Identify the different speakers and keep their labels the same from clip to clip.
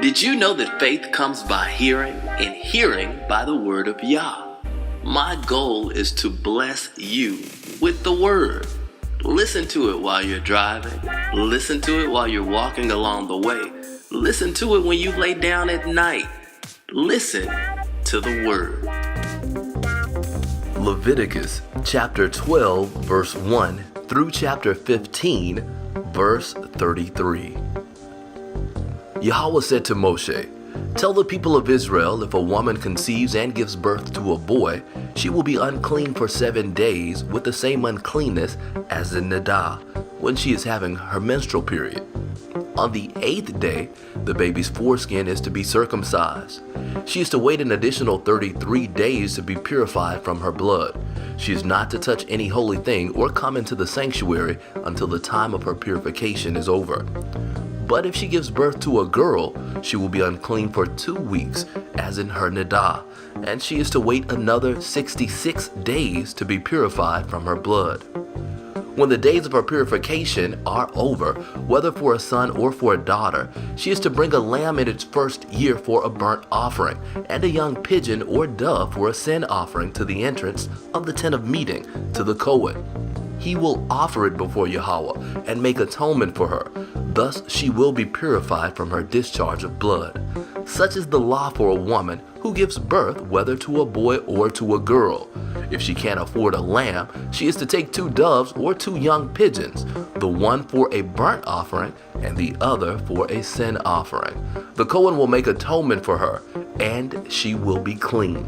Speaker 1: Did you know that faith comes by hearing, and hearing by the Word of Yah? My goal is to bless you with the Word. Listen to it while you're driving. Listen to it while you're walking along the way. Listen to it when you lay down at night. Listen to the Word. Leviticus chapter 12, verse 1 through chapter 15, verse 33. Yahweh said to Moshe, "Tell the people of Israel, if a woman conceives and gives birth to a boy, she will be unclean for 7 days with the same uncleanness as in Nidah, when she is having her menstrual period. On the 8th day, the baby's foreskin is to be circumcised. She is to wait an additional 33 days to be purified from her blood. She is not to touch any holy thing or come into the sanctuary until the time of her purification is over. But if she gives birth to a girl, she will be unclean for 2 weeks, as in her Nidah, and she is to wait another 66 days to be purified from her blood. When the days of her purification are over, whether for a son or for a daughter, she is to bring a lamb in its first year for a burnt offering, and a young pigeon or dove for a sin offering to the entrance of the tent of meeting, to the Kohen. He will offer it before Yahweh and make atonement for her. Thus she will be purified from her discharge of blood. Such is the law for a woman who gives birth, whether to a boy or to a girl. If she can't afford a lamb, she is to take 2 doves or 2 young pigeons, the one for a burnt offering and the other for a sin offering. The Kohen will make atonement for her, and she will be clean."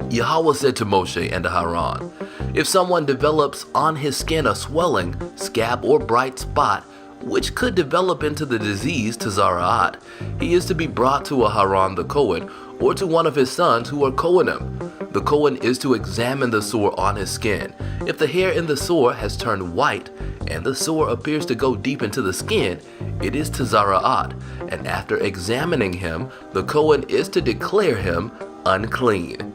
Speaker 1: Yahweh said to Moshe and to Aaron, "If someone develops on his skin a swelling, scab, or bright spot, which could develop into the disease Tazara'at, he is to be brought to Aaron the Kohen, or to one of his sons who are Kohanim. The Kohen is to examine the sore on his skin. If the hair in the sore has turned white, and the sore appears to go deep into the skin, it is Tazara'at, and after examining him, the Kohen is to declare him unclean.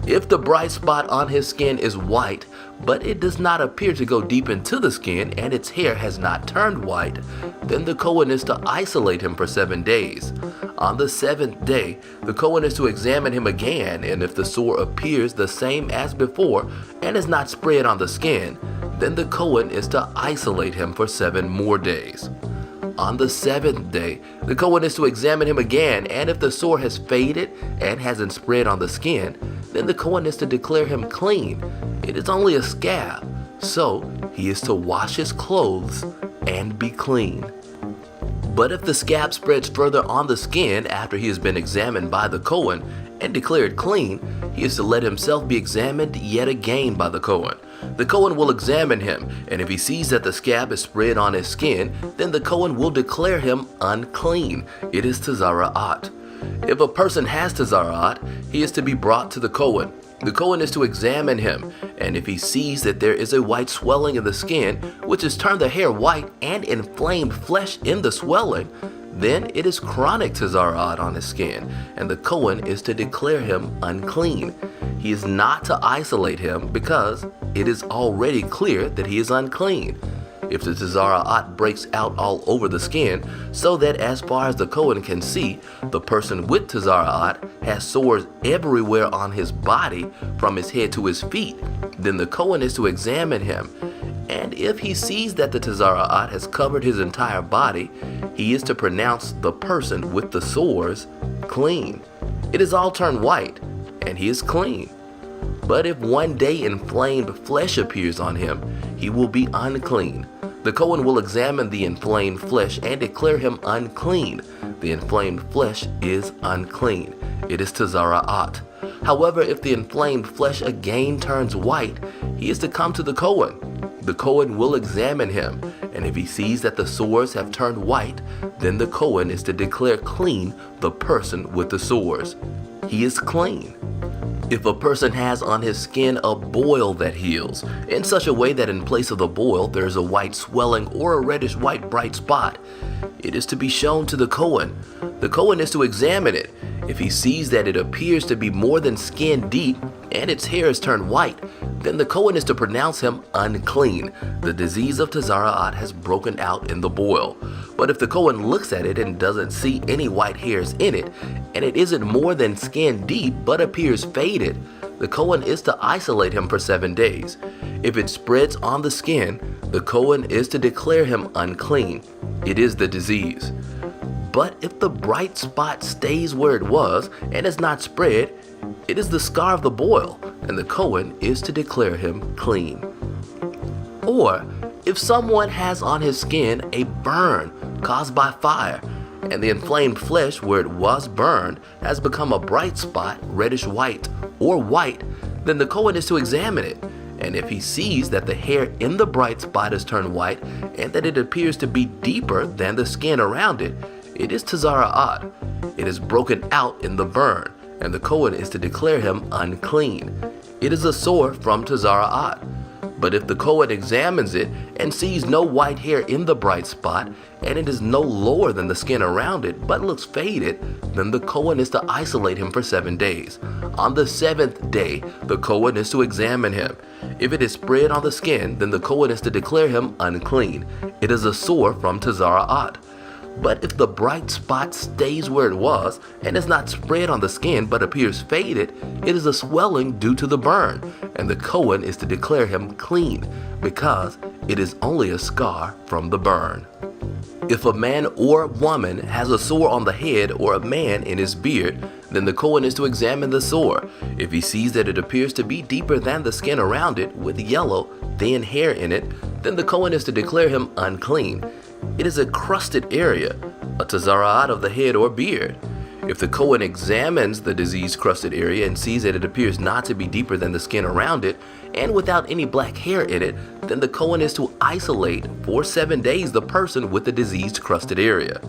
Speaker 1: If the bright spot on his skin is white, but it does not appear to go deep into the skin and its hair has not turned white, then the Kohen is to isolate him for 7 days. On the 7th day, the Kohen is to examine him again, and if the sore appears the same as before and is not spread on the skin, then the Kohen is to isolate him for 7 more days. On the 7th day, the Kohen is to examine him again, and if the sore has faded and hasn't spread on the skin, then the Kohen is to declare him clean. It is only a scab, so he is to wash his clothes and be clean. But if the scab spreads further on the skin after he has been examined by the Kohen and declared clean, he is to let himself be examined yet again by the Kohen. The Kohen will examine him, and if he sees that the scab is spread on his skin, then the Kohen will declare him unclean. It is Tazara'at. If a person has Tazara'at, he is to be brought to the Kohen. The Kohen is to examine him, and if he sees that there is a white swelling in the skin, which has turned the hair white and inflamed flesh in the swelling, then it is chronic Tazara'at on his skin, and the Kohen is to declare him unclean. He is not to isolate him because it is already clear that he is unclean. If the Tazara'at breaks out all over the skin, so that as far as the Kohen can see, the person with Tazara'at has sores everywhere on his body from his head to his feet, then the Kohen is to examine him. And if he sees that the Tazara'at has covered his entire body, he is to pronounce the person with the sores clean. It is all turned white, and he is clean. But if one day inflamed flesh appears on him, he will be unclean. The Kohen will examine the inflamed flesh and declare him unclean. The inflamed flesh is unclean. It is Tazara'at. However, if the inflamed flesh again turns white, he is to come to the Kohen. The Kohen will examine him, and if he sees that the sores have turned white, then the Kohen is to declare clean the person with the sores. He is clean. If a person has on his skin a boil that heals, in such a way that in place of the boil there is a white swelling or a reddish white bright spot, it is to be shown to the Kohen. The Kohen is to examine it. If he sees that it appears to be more than skin deep and its hair is turned white, then the Kohen is to pronounce him unclean. The disease of Tazara'at has broken out in the boil. But if the Kohen looks at it and doesn't see any white hairs in it, and it isn't more than skin deep but appears faded, the Kohen is to isolate him for 7 days. If it spreads on the skin, the Kohen is to declare him unclean. It is the disease. But if the bright spot stays where it was and is not spread, it is the scar of the boil, and the Kohen is to declare him clean. Or, if someone has on his skin a burn caused by fire, and the inflamed flesh where it was burned has become a bright spot, reddish white, or white, then the Kohen is to examine it. And if he sees that the hair in the bright spot has turned white, and that it appears to be deeper than the skin around it, it is Tazara'at. It is broken out in the burn, and the Kohen is to declare him unclean. It is a sore from Tazara'at. But if the Kohen examines it and sees no white hair in the bright spot, and it is no lower than the skin around it, but looks faded, then the Kohen is to isolate him for 7 days. On the 7th day, the Kohen is to examine him. If it is spread on the skin, then the Kohen is to declare him unclean. It is a sore from Tazara'at. But if the bright spot stays where it was and is not spread on the skin but appears faded, it is a swelling due to the burn, and the Kohen is to declare him clean, because it is only a scar from the burn. If a man or woman has a sore on the head or a man in his beard, then the Kohen is to examine the sore. If he sees that it appears to be deeper than the skin around it, with yellow, thin hair in it, then the Kohen is to declare him unclean. It is a crusted area, a Tazara'at of the head or beard. If the Kohen examines the diseased crusted area and sees that it appears not to be deeper than the skin around it, and without any black hair in it, then the Kohen is to isolate for 7 days the person with the diseased crusted area.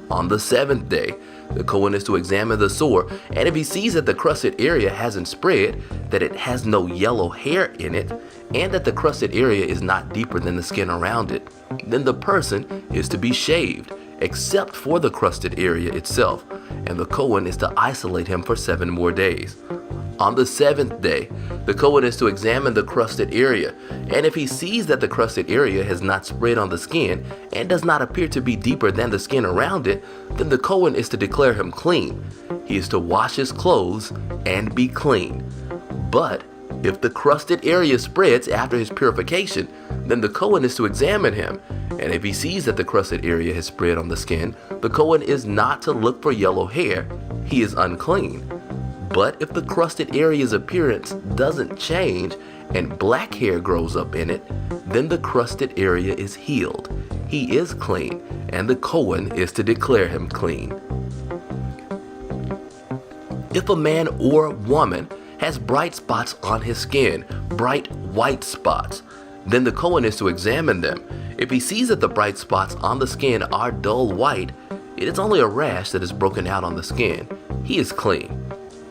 Speaker 1: On the 7th day, the Kohen is to examine the sore, and if he sees that the crusted area hasn't spread, that it has no yellow hair in it, and that the crusted area is not deeper than the skin around it, then the person is to be shaved, except for the crusted area itself, and the Kohen is to isolate him for 7 more days. On the 7th day, the Kohen is to examine the crusted area, and if he sees that the crusted area has not spread on the skin and does not appear to be deeper than the skin around it, then the Kohen is to declare him clean. He is to wash his clothes and be clean. But if the crusted area spreads after his purification, then the Kohen is to examine him, and if he sees that the crusted area has spread on the skin, the Kohen is not to look for yellow hair. He is unclean. But if the crusted area's appearance doesn't change and black hair grows up in it, then the crusted area is healed. He is clean, and the Kohen is to declare him clean. If a man or woman has bright spots on his skin, bright white spots, then the Kohen is to examine them. If he sees that the bright spots on the skin are dull white, it is only a rash that is broken out on the skin. He is clean.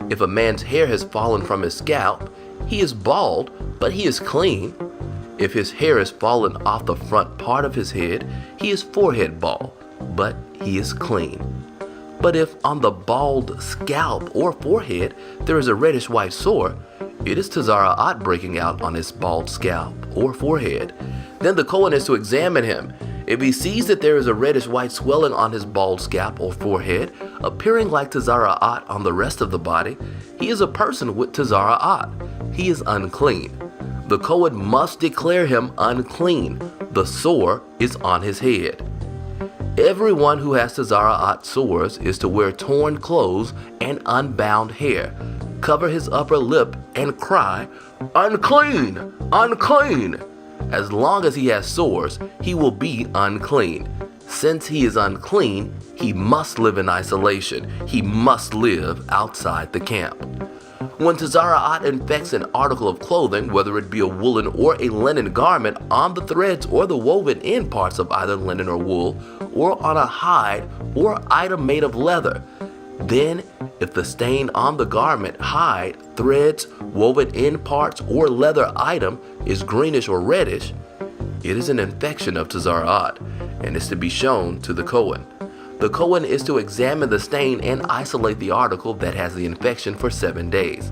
Speaker 1: If a man's hair has fallen from his scalp, he is bald, but he is clean. If his hair has fallen off the front part of his head, he is forehead bald, but he is clean. But if on the bald scalp or forehead there is a reddish white sore, it is Tazara'at breaking out on his bald scalp or forehead. Then the Kohen is to examine him. If he sees that there is a reddish white swelling on his bald scalp or forehead, appearing like Tazara'at on the rest of the body, he is a person with Tazara'at. He is unclean. The Kohen must declare him unclean. The sore is on his head. Everyone who has Tazara'at sores is to wear torn clothes and unbound hair, cover his upper lip, and cry, "Unclean! Unclean!" As long as he has sores, he will be unclean. Since he is unclean, he must live in isolation. He must live outside the camp. When Tazara'at infects an article of clothing, whether it be a woolen or a linen garment, on the threads or the woven in parts of either linen or wool, or on a hide or item made of leather, then if the stain on the garment, hide, threads, woven in parts, or leather item is greenish or reddish, it is an infection of Tazara'at and is to be shown to the Kohen. The Kohen is to examine the stain and isolate the article that has the infection for 7 days.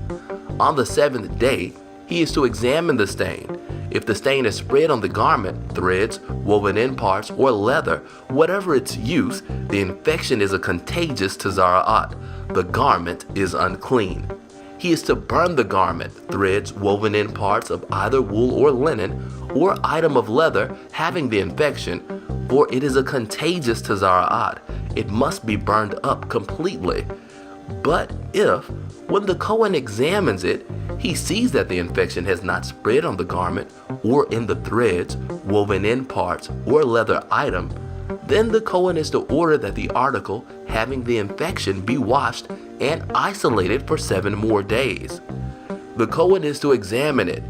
Speaker 1: On the 7th day, he is to examine the stain. If the stain is spread on the garment, threads, woven in parts, or leather, whatever its use, the infection is a contagious tazara'at. The garment is unclean. He is to burn the garment, threads, woven in parts of either wool or linen, or item of leather having the infection, for it is a contagious tazara'at. It must be burned up completely. But if, when the Kohen examines it, he sees that the infection has not spread on the garment or in the threads, woven in parts, or leather item, then the Kohen is to order that the article having the infection be washed and isolated for 7 more days. The Kohen is to examine it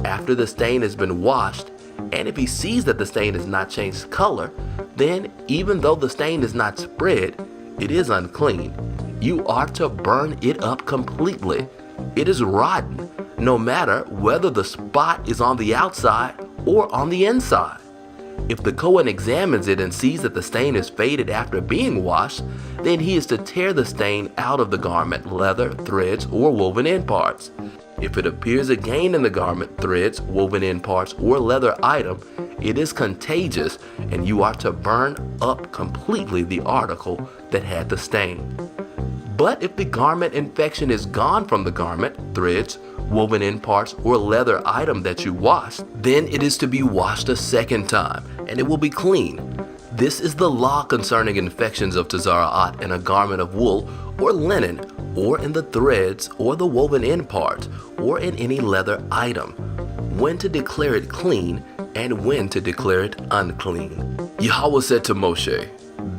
Speaker 1: after the stain has been washed, and if he sees that the stain has not changed color, then even though the stain is not spread, it is unclean. You are to burn it up completely. It is rotten, no matter whether the spot is on the outside or on the inside. If the Kohen examines it and sees that the stain is faded after being washed, then he is to tear the stain out of the garment, leather, threads, or woven in parts. If it appears again in the garment, threads, woven in parts, or leather item, it is contagious, and you are to burn up completely the article that had the stain. But if the garment infection is gone from the garment, threads, woven in parts, or leather item that you washed, then it is to be washed a second time, and it will be clean. This is the law concerning infections of tazara'at in a garment of wool or linen, or in the threads, or the woven in parts, or in any leather item, when to declare it clean and when to declare it unclean. Yahweh said to Moshe,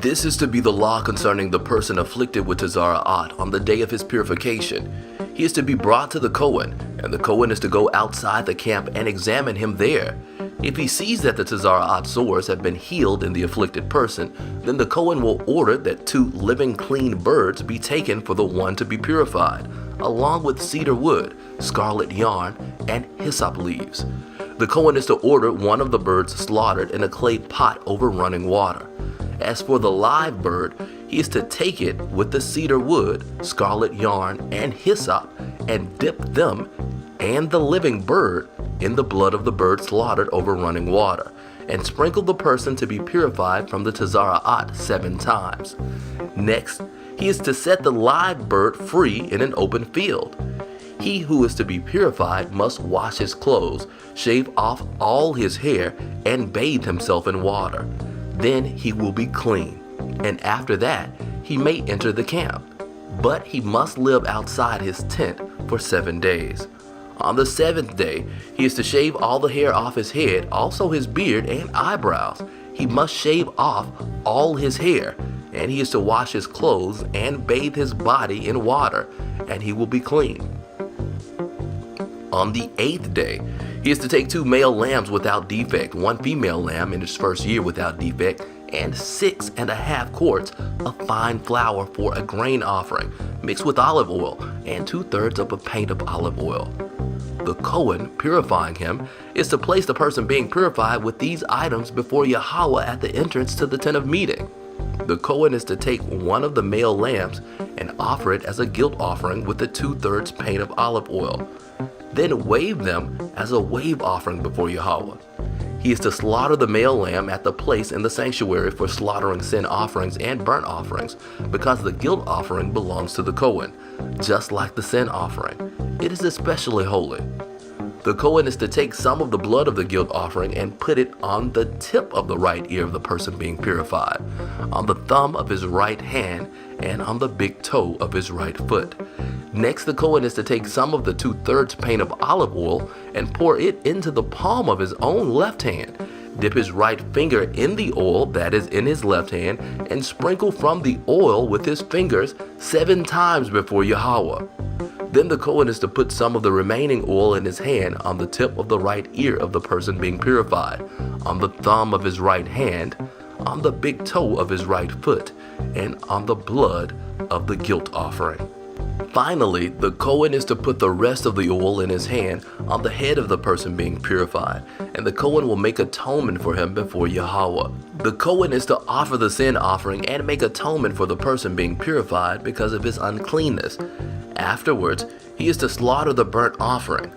Speaker 1: "This is to be the law concerning the person afflicted with tazara'at on the day of his purification. He is to be brought to the Kohen, and the Kohen is to go outside the camp and examine him there. If he sees that the tazara'at sores have been healed in the afflicted person, then the Kohen will order that 2 living clean birds be taken for the one to be purified, along with cedar wood, scarlet yarn, and hyssop leaves. The Kohen is to order one of the birds slaughtered in a clay pot over running water. As for the live bird, he is to take it with the cedar wood, scarlet yarn, and hyssop, and dip them and the living bird in the blood of the bird slaughtered over running water, and sprinkle the person to be purified from the tazara'at 7 times. Next, he is to set the live bird free in an open field. He who is to be purified must wash his clothes, shave off all his hair, and bathe himself in water. Then he will be clean, and after that he may enter the camp. But he must live outside his tent for 7 days. On the 7th day, he is to shave all the hair off his head, also his beard and eyebrows. He must shave off all his hair, and he is to wash his clothes and bathe his body in water, and he will be clean. On the 8th day, he is to take 2 male lambs without defect, 1 female lamb in its first year without defect, and 6½ quarts of fine flour for a grain offering, mixed with olive oil, and 2/3 of a pint of olive oil. The Kohen, purifying him, is to place the person being purified with these items before Yahweh at the entrance to the tent of meeting. The Kohen is to take one of the male lambs and offer it as a guilt offering with the 2/3 pint of olive oil. Then wave them as a wave offering before Yahweh. He is to slaughter the male lamb at the place in the sanctuary for slaughtering sin offerings and burnt offerings, because the guilt offering belongs to the Kohen, just like the sin offering. It is especially holy. The Kohen is to take some of the blood of the guilt offering and put it on the tip of the right ear of the person being purified, on the thumb of his right hand, and on the big toe of his right foot. Next, the Kohen is to take some of the 2/3 pint of olive oil and pour it into the palm of his own left hand. Dip his right finger in the oil that is in his left hand, and sprinkle from the oil with his fingers 7 times before Yahweh. Then the Kohen is to put some of the remaining oil in his hand on the tip of the right ear of the person being purified, on the thumb of his right hand, on the big toe of his right foot, and on the blood of the guilt offering. Finally, the Kohen is to put the rest of the oil in his hand on the head of the person being purified, and the Kohen will make atonement for him before Yahweh. The Kohen is to offer the sin offering and make atonement for the person being purified because of his uncleanness. Afterwards, he is to slaughter the burnt offering.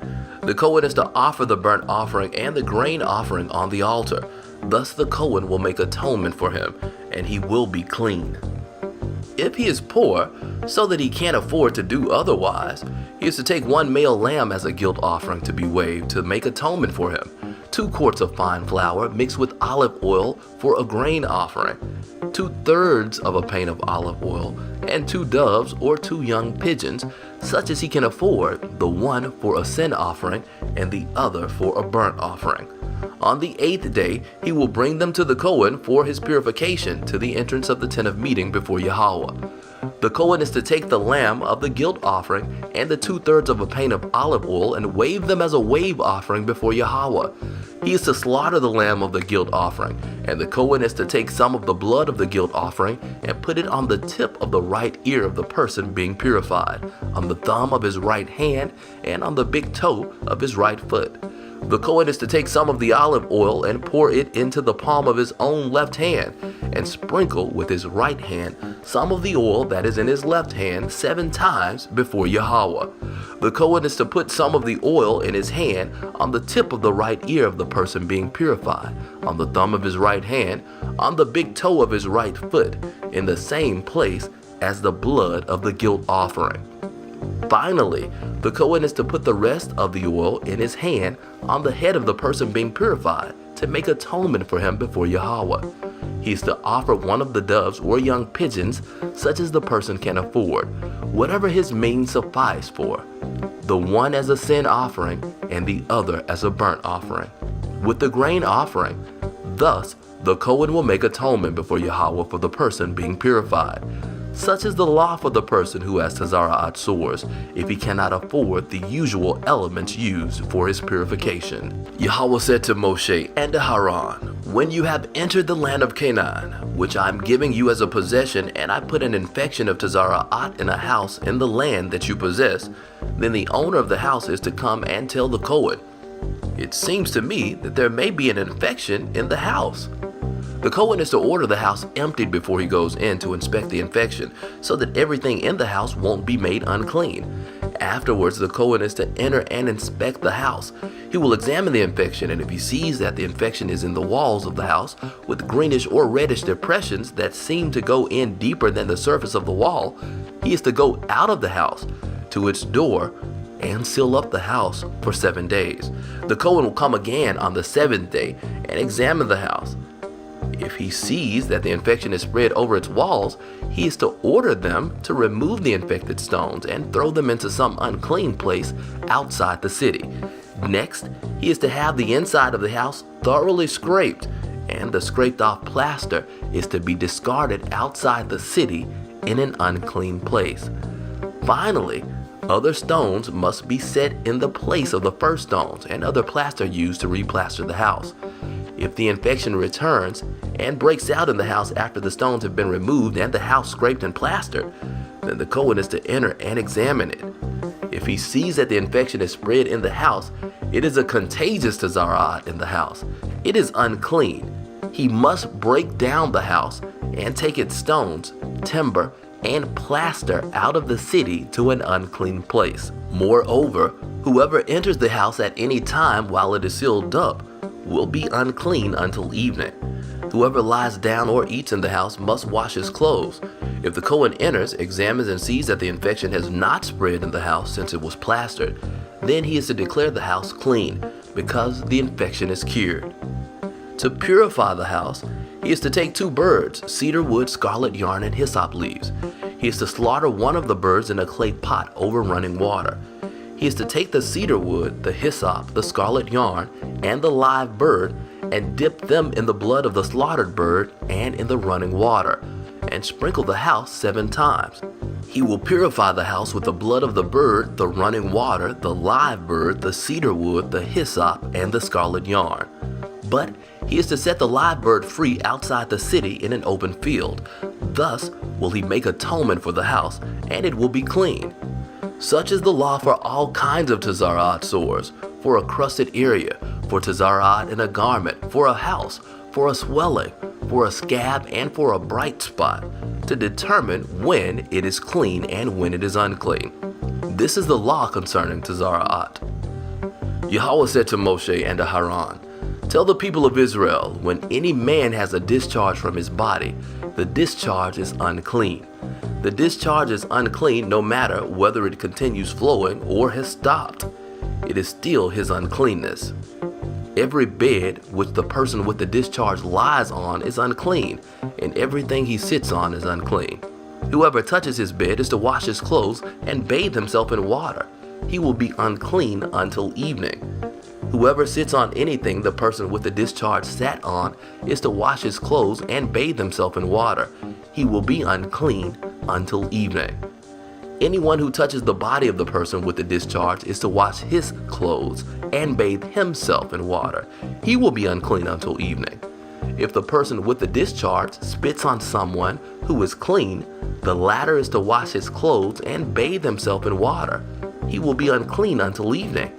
Speaker 1: The Kohen is to offer the burnt offering and the grain offering on the altar. Thus the Kohen will make atonement for him, and he will be clean. If he is poor, so that he can't afford to do otherwise, he is to take one male lamb as a guilt offering to be waved to make atonement for him, 2 quarts of fine flour mixed with olive oil for a grain offering, 2/3 of a pint of olive oil, and 2 doves or 2 young pigeons, such as he can afford, the one for a sin offering and the other for a burnt offering. On the 8th day, he will bring them to the Kohen for his purification to the entrance of the tent of meeting before Yahweh. The Kohen is to take the lamb of the guilt offering and the 2/3 of a pint of olive oil and wave them as a wave offering before Yahweh. He is to slaughter the lamb of the guilt offering, and the Kohen is to take some of the blood of the guilt offering and put it on the tip of the right ear of the person being purified, on the thumb of his right hand, and on the big toe of his right foot. The Kohen is to take some of the olive oil and pour it into the palm of his own left hand, and sprinkle with his right hand some of the oil that is in his left hand 7 times before Yahweh. The Kohen is to put some of the oil in his hand on the tip of the right ear of the person being purified, on the thumb of his right hand, on the big toe of his right foot, in the same place as the blood of the guilt offering. Finally, the Kohen is to put the rest of the oil in his hand on the head of the person being purified to make atonement for him before Yahweh. He is to offer one of the doves or young pigeons, such as the person can afford, whatever his means suffice for, the one as a sin offering and the other as a burnt offering. With the grain offering, thus the Kohen will make atonement before Yahweh for the person being purified. Such is the law for the person who has Tazara'at sores, if he cannot afford the usual elements used for his purification. Yahweh said to Moshe and to Aaron, "When you have entered the land of Canaan, which I am giving you as a possession, and I put an infection of Tazara'at in a house in the land that you possess, then the owner of the house is to come and tell the Kohen, 'It seems to me that there may be an infection in the house.' The Kohen is to order the house emptied before he goes in to inspect the infection, so that everything in the house won't be made unclean. Afterwards, the Kohen is to enter and inspect the house. He will examine the infection, and if he sees that the infection is in the walls of the house with greenish or reddish depressions that seem to go in deeper than the surface of the wall, he is to go out of the house to its door and seal up the house for 7 days. The Kohen will come again on the 7th day and examine the house. If he sees that the infection is spread over its walls, he is to order them to remove the infected stones and throw them into some unclean place outside the city. Next, he is to have the inside of the house thoroughly scraped, and the scraped off plaster is to be discarded outside the city in an unclean place. Finally, other stones must be set in the place of the first stones and other plaster used to replaster the house. If the infection returns and breaks out in the house after the stones have been removed and the house scraped and plastered, then the Kohen is to enter and examine it. If he sees that the infection is spread in the house, it is a contagious Tazara'at in the house. It is unclean. He must break down the house and take its stones, timber, and plaster out of the city to an unclean place. Moreover, whoever enters the house at any time while it is sealed up will be unclean until evening. Whoever lies down or eats in the house must wash his clothes. If the Kohen enters, examines, and sees that the infection has not spread in the house since it was plastered, then he is to declare the house clean, because the infection is cured. To purify the house, he is to take 2 birds, cedar wood, scarlet yarn, and hyssop leaves. He is to slaughter one of the birds in a clay pot over running water. He is to take the cedar wood, the hyssop, the scarlet yarn, and the live bird, and dip them in the blood of the slaughtered bird and in the running water, and sprinkle the house 7 times. He will purify the house with the blood of the bird, the running water, the live bird, the cedar wood, the hyssop, and the scarlet yarn. But he is to set the live bird free outside the city in an open field. Thus will he make atonement for the house, and it will be clean. Such is the law for all kinds of Tazara'at sores, for a crusted area, for Tazara'at in a garment, for a house, for a swelling, for a scab, and for a bright spot, to determine when it is clean and when it is unclean. This is the law concerning Tazara'at. Yahweh said to Moshe and to Aaron, "Tell the people of Israel, when any man has a discharge from his body, the discharge is unclean. The discharge is unclean no matter whether it continues flowing or has stopped. It is still his uncleanness. Every bed which the person with the discharge lies on is unclean, and everything he sits on is unclean. Whoever touches his bed is to wash his clothes and bathe himself in water. He will be unclean until evening. Whoever sits on anything the person with the discharge sat on is to wash his clothes and bathe himself in water. He will be unclean until evening. Anyone who touches the body of the person with the discharge is to wash his clothes and bathe himself in water. He will be unclean until evening. If the person with the discharge spits on someone who is clean, the latter is to wash his clothes and bathe himself in water. He will be unclean until evening.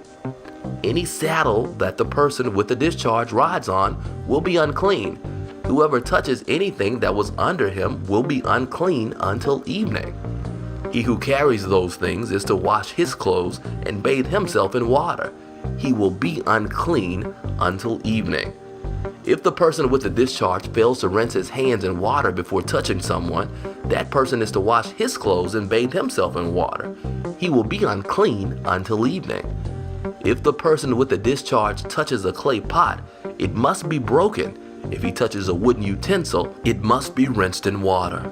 Speaker 1: Any saddle that the person with the discharge rides on will be unclean. Whoever touches anything that was under him will be unclean until evening. He who carries those things is to wash his clothes and bathe himself in water. He will be unclean until evening. If the person with the discharge fails to rinse his hands in water before touching someone, that person is to wash his clothes and bathe himself in water. He will be unclean until evening. If the person with the discharge touches a clay pot, it must be broken. If he touches a wooden utensil, it must be rinsed in water.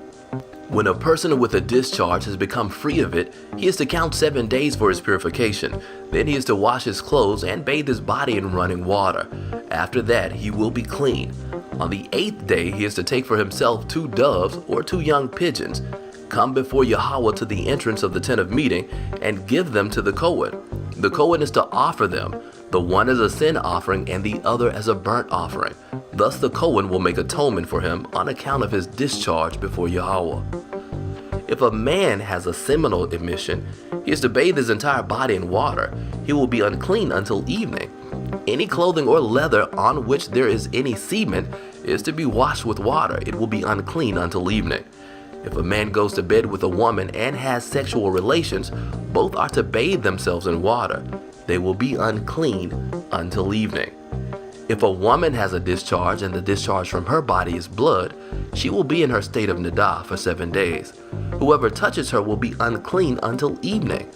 Speaker 1: When a person with a discharge has become free of it, he is to count 7 days for his purification. Then he is to wash his clothes and bathe his body in running water. After that, he will be clean. On the 8th day, he is to take for himself 2 doves or 2 young pigeons, come before Yahweh to the entrance of the tent of meeting, and give them to the Kohen. The Kohen is to offer them, the one as a sin offering and the other as a burnt offering. Thus the Kohen will make atonement for him on account of his discharge before Yahweh. If a man has a seminal emission, he is to bathe his entire body in water. He will be unclean until evening. Any clothing or leather on which there is any semen is to be washed with water. It will be unclean until evening. If a man goes to bed with a woman and has sexual relations, both are to bathe themselves in water. They will be unclean until evening. If a woman has a discharge and the discharge from her body is blood, she will be in her state of Nadah for 7 days. Whoever touches her will be unclean until evening.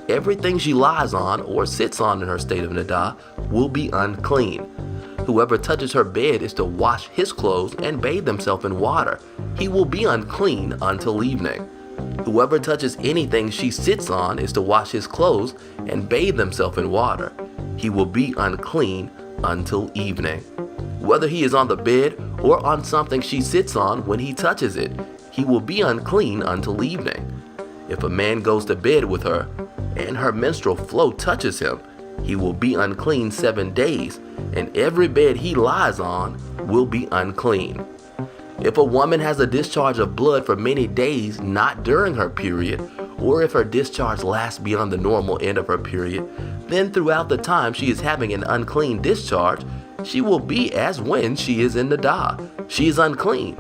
Speaker 1: Everything she lies on or sits on in her state of Nadah will be unclean. Whoever touches her bed is to wash his clothes and bathe himself in water. He will be unclean until evening. Whoever touches anything she sits on is to wash his clothes and bathe himself in water. He will be unclean until evening. Whether he is on the bed or on something she sits on when he touches it, he will be unclean until evening. If a man goes to bed with her and her menstrual flow touches him, he will be unclean 7 days, and every bed he lies on will be unclean. If a woman has a discharge of blood for many days not during her period, or if her discharge lasts beyond the normal end of her period, then throughout the time she is having an unclean discharge, she will be as when she is in Nadah. She is unclean.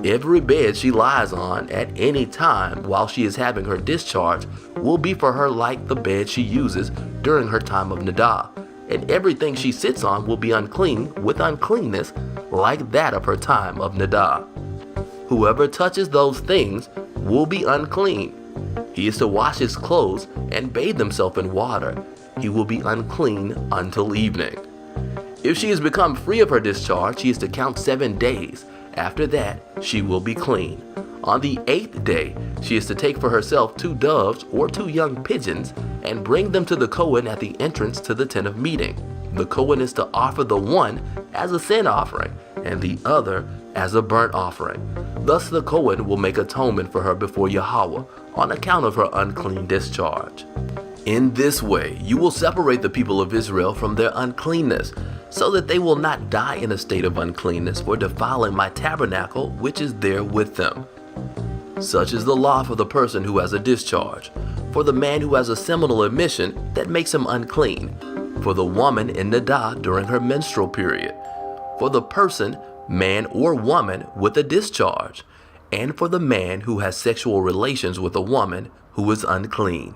Speaker 1: Every bed she lies on at any time while she is having her discharge will be for her like the bed she uses during her time of Nadah, and everything she sits on will be unclean with uncleanness like that of her time of Nadah. Whoever touches those things will be unclean. He is to wash his clothes and bathe himself in water. He will be unclean until evening. If she has become free of her discharge, she is to count 7 days. After that, she will be clean. On the 8th day, she is to take for herself 2 doves or 2 young pigeons and bring them to the Kohen at the entrance to the tent of meeting. The Kohen is to offer the one as a sin offering and the other as a burnt offering. Thus the Kohen will make atonement for her before Yahweh on account of her unclean discharge. In this way, you will separate the people of Israel from their uncleanness, so that they will not die in a state of uncleanness for defiling my tabernacle which is there with them. Such is the law for the person who has a discharge, for the man who has a seminal emission that makes him unclean, for the woman in Nadah during her menstrual period, for the person, man or woman, with a discharge, and for the man who has sexual relations with a woman who is unclean.